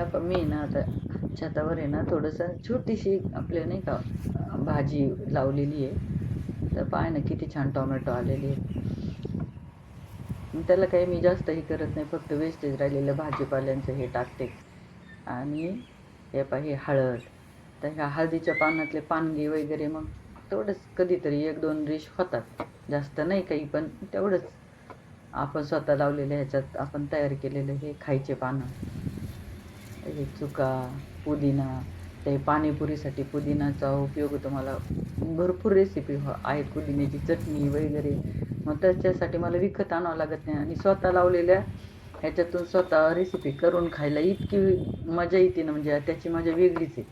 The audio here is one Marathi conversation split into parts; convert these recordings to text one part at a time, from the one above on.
पण मी ना आता छतावर आहे ना थोडंसं छोटीशी आपले नाही का भाजी लावलेली आहे. तर पाय ना किती छान टोमॅटो आलेली आहेत. त्याला काही मी जास्त हे करत नाही, फक्त वेस्टेज राहिलेलं भाजीपाल्यांचं हे टाकते. आणि हे हे हळद. तर ह्या हळदीच्या पानातले पानगी वगैरे मग तेवढंच कधीतरी 1-2 डिश होतात, जास्त नाही काही, पण तेवढंच आपण स्वतः लावलेल्या ह्याच्यात आपण तयार केलेलं हे खायचे पानं, हे चुका, पुदिना. ते पाणीपुरीसाठी पुदिनाचा उपयोग तुम्हाला भरपूर रेसिपी आहेत, पुदिन्याची चटणी वगैरे. मग त्याच्यासाठी मला विकत आणावं लागत नाही आणि स्वतः लावलेल्या ह्याच्यातून स्वतः रेसिपी करून खायला इतकी मजा येते ना, म्हणजे त्याची मजा वेगळीच आहे.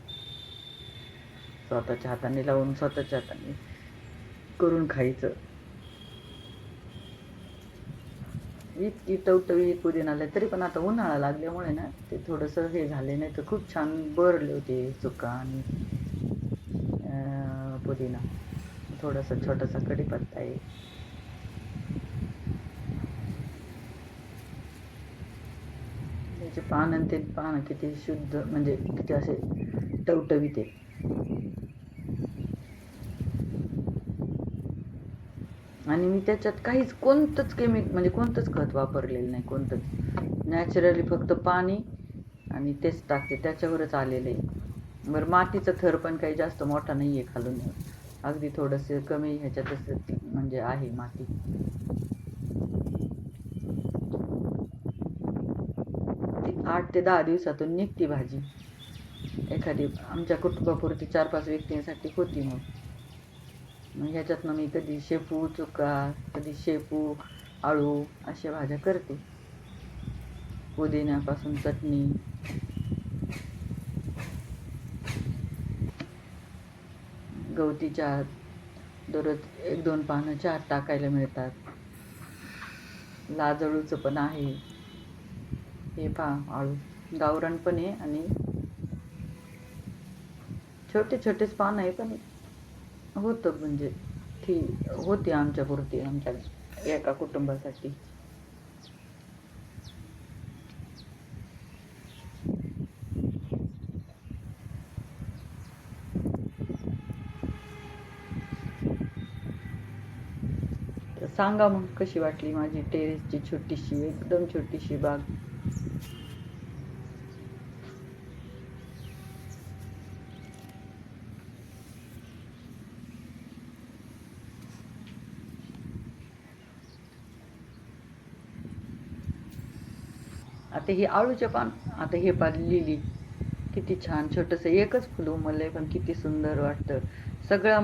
स्वतःच्या हाताने लावून स्वतःच्या हाताने करून खायचं. इतकी टवटवीत पुदिनाला तरी पण आता उन्हाळा लागल्यामुळे ना ते थोडंसं हे झाले, नाही तर खूप छान बरले होते चुका आणि पुदिना. थोडासा छोटासा कढीपत्ता आहे. त्याचे पान आणि ते पानं किती शुद्ध, म्हणजे किती असे टवटवीत आहे. आणि मी त्याच्यात काहीच कोणतंच म्हणजे कोणतंच खत वापरलेलं नाही, कोणतंच. नॅचरली फक्त पाणी आणि तेच टाकते, त्याच्यावरच आलेलं आहे. बरं, मातीचा थर पण काही जास्त मोठा नाही आहे खालून, अगदी थोडंसं कमी ह्याच्यातच म्हणजे आहे माती. 8 ते 10 दिवसातून निघती भाजी एखादी. आमच्या कुटुंबापुरती 4-5 व्यक्तींसाठी होती. मग ह्याच्यातनं मी कधी शेपू चुका, कधी शेपू आळू अशा भाज्या करते. पुदिन्यापासून चटणी. गवती चहात दररोज 1-2 पानं चहात टाकायला मिळतात. लाजळूचं पण आहे हे पहा, आळू गावरान पण आहे आणि छोटे छोटेच पान आहे, पण होतं म्हणजे ती होती आमच्या पुरती, आमच्या एका कुटुंबासाठी. तर सांगा मग कशी वाटली माझी टेरेसची छोटीशी, एकदम छोटीशी बाग. आता ही आळूचे पान, आता हे पान लिली किती छान छोटंसं एकच फुल उमललंय, पण किती सुंदर वाटतं. सगळं